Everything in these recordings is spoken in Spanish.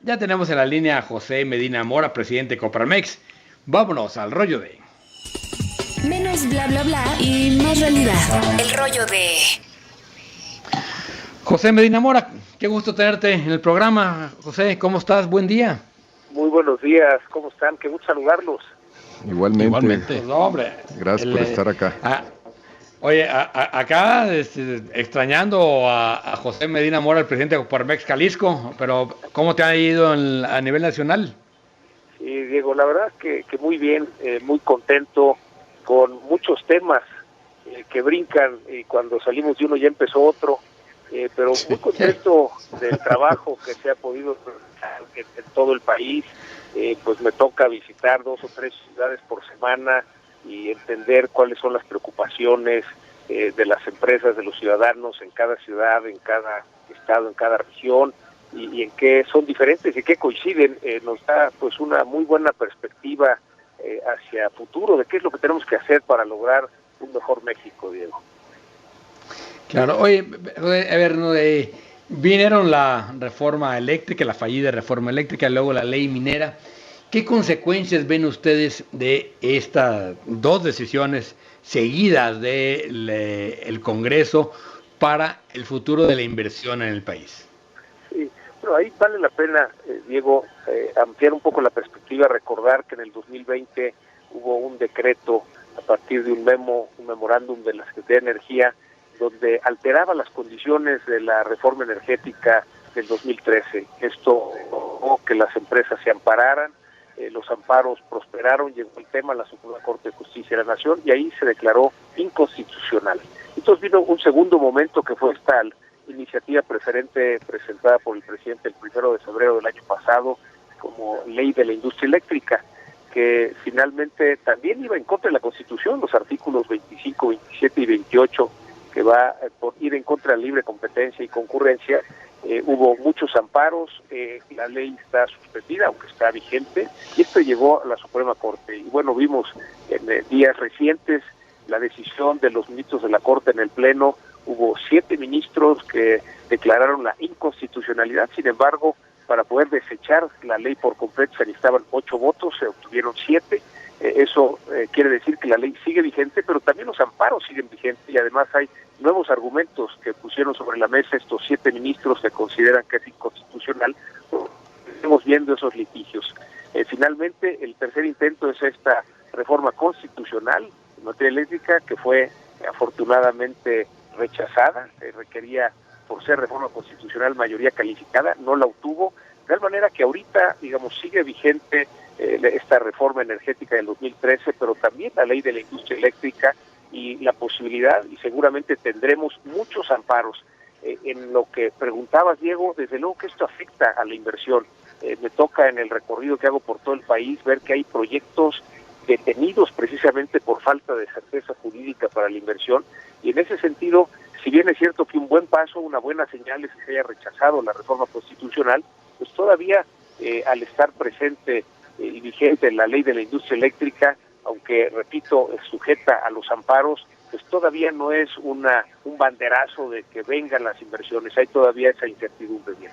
Ya tenemos en la línea a José Medina Mora, presidente de Coparmex. Vámonos al rollo de... Menos bla bla bla y más realidad. El rollo de... José Medina Mora, qué gusto tenerte en el programa. José, ¿cómo estás? Buen día. Muy buenos días, ¿cómo están? Qué gusto saludarlos. Igualmente. Pues, no, hombre. Gracias por estar acá. Oye, acá extrañando a José Medina Mora, el presidente de Coparmex Jalisco, pero ¿cómo te ha ido a nivel nacional? Sí, Diego, la verdad que muy bien, muy contento, con muchos temas que brincan y cuando salimos de uno ya empezó otro, pero muy contento del trabajo que se ha podido realizar en todo el país. Pues me toca visitar 2 o 3 ciudades por semana y entender cuáles son las preocupaciones de las empresas, de los ciudadanos en cada ciudad, en cada estado, en cada región, y en qué son diferentes y qué coinciden. Nos da pues una muy buena perspectiva hacia futuro de qué es lo que tenemos que hacer para lograr un mejor México, Diego. Claro, oye, a ver, vinieron la reforma eléctrica, la fallida reforma eléctrica, luego la ley minera. ¿Qué consecuencias ven ustedes de estas 2 decisiones seguidas del Congreso para el futuro de la inversión en el país? Sí, bueno, ahí vale la pena, Diego, ampliar un poco la perspectiva, recordar que en el 2020 hubo un decreto a partir de un memorándum de la Secretaría de Energía, donde alteraba las condiciones de la reforma energética del 2013. Esto provocó que las empresas se ampararan, los amparos prosperaron, llegó el tema a la Suprema Corte de Justicia de la Nación y ahí se declaró inconstitucional. Entonces vino un segundo momento que fue esta iniciativa preferente presentada por el presidente el 1 de febrero del año pasado como ley de la industria eléctrica, que finalmente también iba en contra de la Constitución, los artículos 25, 27 y 28, que va por ir en contra de la libre competencia y concurrencia. Hubo muchos amparos, la ley está suspendida, aunque está vigente, y esto llegó a la Suprema Corte. Y bueno, vimos en días recientes la decisión de los ministros de la Corte en el Pleno. Hubo 7 ministros que declararon la inconstitucionalidad. Sin embargo, para poder desechar la ley por completo se necesitaban 8 votos, se obtuvieron 7. Eso quiere decir que la ley sigue vigente, pero también los amparos siguen vigentes y además hay nuevos argumentos que pusieron sobre la mesa estos 7 ministros que consideran que es inconstitucional. Estamos viendo esos litigios. Finalmente, el tercer intento es esta reforma constitucional en materia eléctrica que fue afortunadamente rechazada. Requería, por ser reforma constitucional, mayoría calificada, no la obtuvo, de tal manera que ahorita, digamos, sigue vigente esta reforma energética del 2013, pero también la ley de la industria eléctrica y la posibilidad, y seguramente tendremos muchos amparos. En lo que preguntabas, Diego, desde luego que esto afecta a la inversión. Me toca en el recorrido que hago por todo el país ver que hay proyectos detenidos precisamente por falta de certeza jurídica para la inversión, y en ese sentido, si bien es cierto que un buen paso, una buena señal es que se haya rechazado la reforma constitucional, pues todavía al estar presente y vigente la ley de la industria eléctrica, aunque, repito, es sujeta a los amparos, pues todavía no es un banderazo de que vengan las inversiones, hay todavía esa incertidumbre. Bien.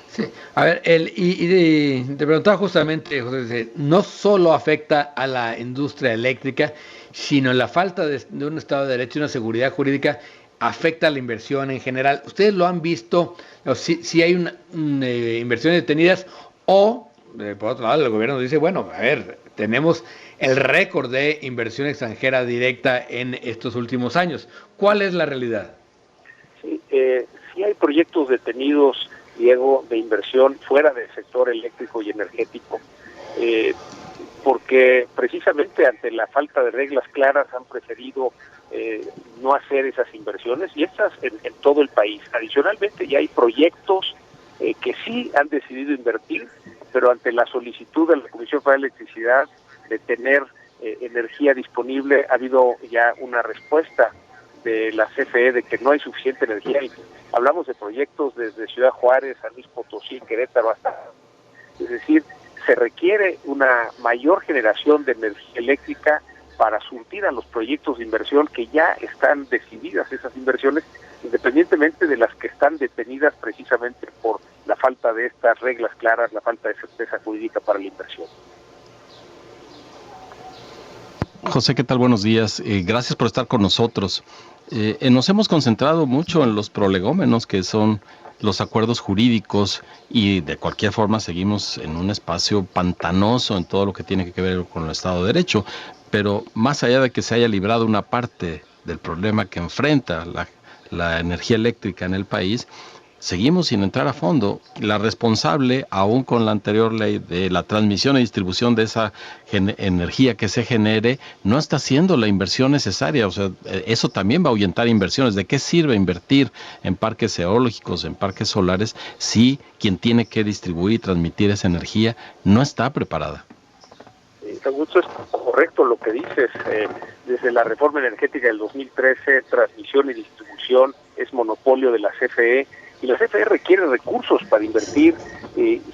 Sí, a ver, te preguntaba justamente, José, no solo afecta a la industria eléctrica, sino la falta de un Estado de Derecho y una seguridad jurídica afecta a la inversión en general. ¿Ustedes lo han visto? Si hay inversiones detenidas o, por otro lado, el gobierno dice, bueno, a ver, tenemos el récord de inversión extranjera directa en estos últimos años. ¿Cuál es la realidad? Sí, sí hay proyectos detenidos, Diego, de inversión fuera del sector eléctrico y energético, porque precisamente ante la falta de reglas claras han preferido no hacer esas inversiones, y estas en todo el país. Adicionalmente ya hay proyectos que sí han decidido invertir, pero ante la solicitud de la Comisión Federal de Electricidad de tener energía disponible, ha habido ya una respuesta de la CFE de que no hay suficiente energía, y hablamos de proyectos desde Ciudad Juárez, San Luis Potosí, Querétaro, hasta, es decir, se requiere una mayor generación de energía eléctrica para surtir a los proyectos de inversión que ya están decididas esas inversiones, independientemente de las que están detenidas precisamente por la falta de estas reglas claras, la falta de certeza jurídica para la inversión. José, ¿qué tal? Buenos días. Gracias por estar con nosotros. Nos hemos concentrado mucho en los prolegómenos, que son los acuerdos jurídicos, y de cualquier forma seguimos en un espacio pantanoso en todo lo que tiene que ver con el Estado de Derecho. Pero más allá de que se haya librado una parte del problema que enfrenta la energía eléctrica en el país, seguimos sin entrar a fondo. La responsable, aún con la anterior ley de la transmisión y distribución de esa energía que se genere, no está haciendo la inversión necesaria. O sea, eso también va a ahuyentar inversiones. ¿De qué sirve invertir en parques eólicos, en parques solares, si quien tiene que distribuir y transmitir esa energía no está preparada? Augusto, es correcto lo que dices. Desde la reforma energética del 2013, transmisión y distribución es monopolio de la CFE, y la CFE requiere recursos para invertir.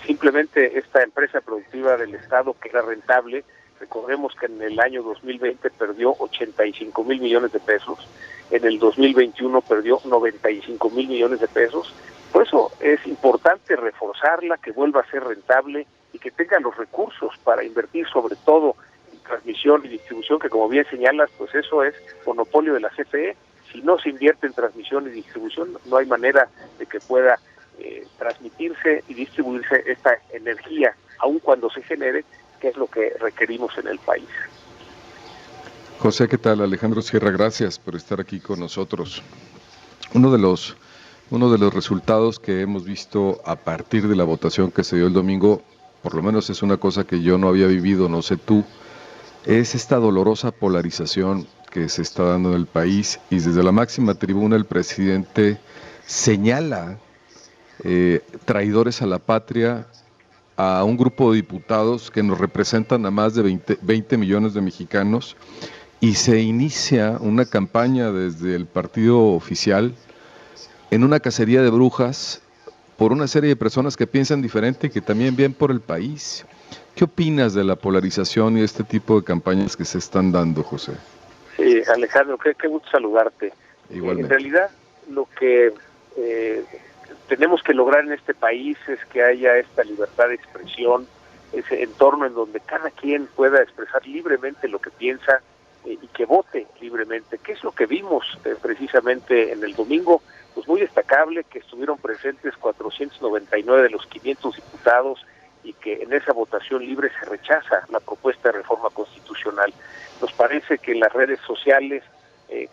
Simplemente esta empresa productiva del Estado, que era rentable, recordemos que en el año 2020 perdió 85 mil millones de pesos, en el 2021 perdió 95 mil millones de pesos. Por eso es importante reforzarla, que vuelva a ser rentable y que tenga los recursos para invertir, sobre todo en transmisión y distribución, que como bien señalas, pues eso es monopolio de la CFE. Si no se invierte en transmisión y distribución, no hay manera de que pueda transmitirse y distribuirse esta energía, aun cuando se genere, que es lo que requerimos en el país. José, ¿qué tal? Alejandro Sierra, gracias por estar aquí con nosotros. Uno de los resultados que hemos visto a partir de la votación que se dio el domingo, por lo menos es una cosa que yo no había vivido, no sé tú, es esta dolorosa polarización que se está dando en el país, y desde la máxima tribuna el presidente señala traidores a la patria a un grupo de diputados que nos representan a más de 20 millones de mexicanos, y se inicia una campaña desde el partido oficial en una cacería de brujas por una serie de personas que piensan diferente y que también ven por el país. ¿Qué opinas de la polarización y este tipo de campañas que se están dando, José? Sí, Alejandro, qué gusto saludarte. Igualmente. En realidad, lo que tenemos que lograr en este país es que haya esta libertad de expresión, ese entorno en donde cada quien pueda expresar libremente lo que piensa y que vote libremente. ¿Qué es lo que vimos precisamente en el domingo? Pues muy destacable que estuvieron presentes 499 de los 500 diputados, y que en esa votación libre se rechaza la propuesta de reforma constitucional. Nos parece que en las redes sociales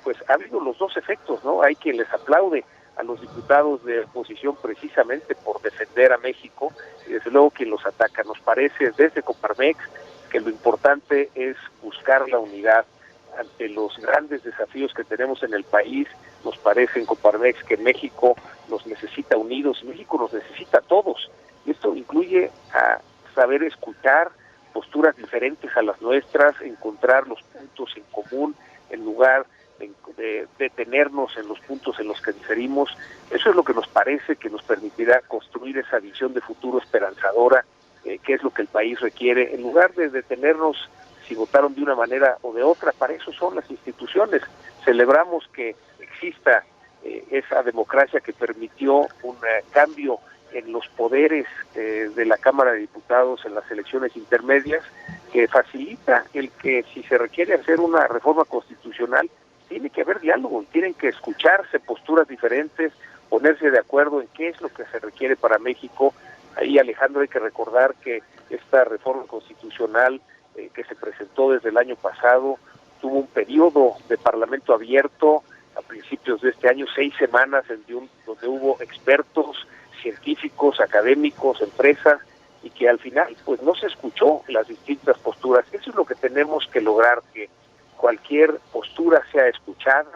pues ha habido los dos efectos, ¿no? Hay quien les aplaude a los diputados de oposición precisamente por defender a México, y desde luego quien los ataca. Nos parece desde Coparmex que lo importante es buscar la unidad ante los grandes desafíos que tenemos en el país. Nos parece en Coparmex que México nos necesita unidos, México nos necesita a todos, y esto incluye a saber escuchar posturas diferentes a las nuestras, encontrar los puntos en común en lugar de detenernos en los puntos en los que diferimos. Eso es lo que nos parece que nos permitirá construir esa visión de futuro esperanzadora, que es lo que el país requiere, en lugar de detenernos si votaron de una manera o de otra. Para eso son las instituciones. Celebramos que exista esa democracia que permitió un cambio en los poderes de la Cámara de Diputados en las elecciones intermedias, que facilita el que si se requiere hacer una reforma constitucional, tiene que haber diálogo, tienen que escucharse posturas diferentes, ponerse de acuerdo en qué es lo que se requiere para México. Ahí, Alejandro, hay que recordar que esta reforma constitucional que se presentó desde el año pasado tuvo un periodo de parlamento abierto a principios de este año, 6 semanas, donde hubo expertos, científicos, académicos, empresas, y que al final pues no se escuchó las distintas posturas. Eso es lo que tenemos que lograr, que cualquier postura sea escuchada,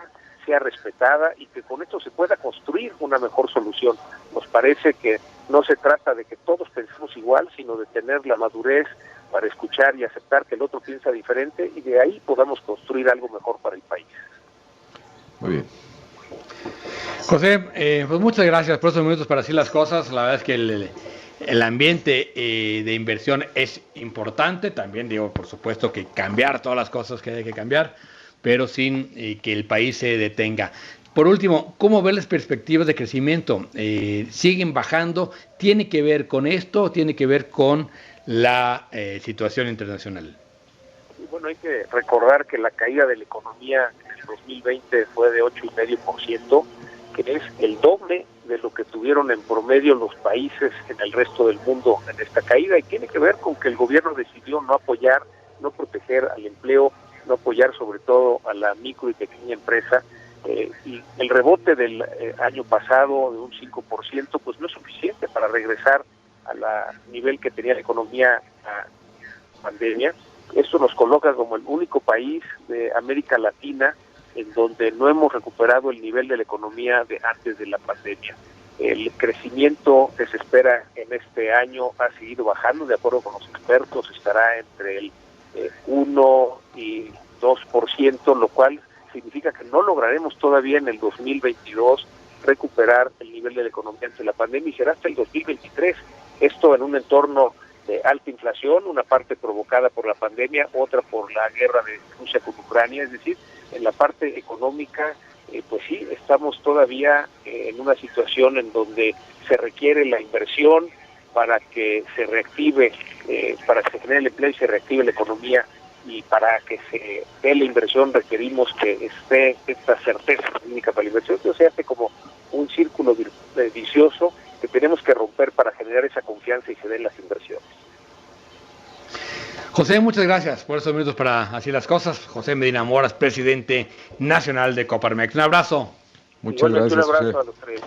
sea respetada, y que con esto se pueda construir una mejor solución. Nos parece que no se trata de que todos pensemos igual, sino de tener la madurez para escuchar y aceptar que el otro piensa diferente, y de ahí podamos construir algo mejor para el país. Muy bien. José, pues muchas gracias por estos minutos para decir las cosas. La verdad es que el ambiente de inversión es importante. También digo, por supuesto, que cambiar todas las cosas que hay que cambiar, pero sin que el país se detenga. Por último, ¿cómo ven las perspectivas de crecimiento? ¿Siguen bajando? ¿Tiene que ver con esto o tiene que ver con la situación internacional? Bueno, hay que recordar que la caída de la economía en el 2020 fue de 8,5%, que es el doble de lo que tuvieron en promedio los países en el resto del mundo en esta caída, y tiene que ver con que el gobierno decidió no apoyar, no proteger al empleo, no apoyar sobre todo a la micro y pequeña empresa, y el rebote del año pasado de un 5% pues no es suficiente para regresar al nivel que tenía la economía a pandemia. Esto nos coloca como el único país de América Latina en donde no hemos recuperado el nivel de la economía de antes de la pandemia. El crecimiento que se espera en este año ha seguido bajando, de acuerdo con los expertos, estará entre el 1 y 2%, lo cual significa que no lograremos todavía en el 2022 recuperar el nivel de la economía ante la pandemia, y será hasta el 2023. Esto en un entorno de alta inflación, una parte provocada por la pandemia, otra por la guerra de Rusia con Ucrania. Es decir, en la parte económica, pues sí, estamos todavía en una situación en donde se requiere la inversión para que se reactive, para que se genere el empleo y se reactive la economía, y para que se dé la inversión requerimos que esté esta certeza técnica para la inversión. Entonces se hace como un círculo vicioso que tenemos que romper para generar esa confianza y se den las inversiones. José, muchas gracias por estos minutos para así las cosas. José Medina Moras, presidente nacional de Coparmex. Un abrazo. Muchas gracias, un abrazo José. a los tres.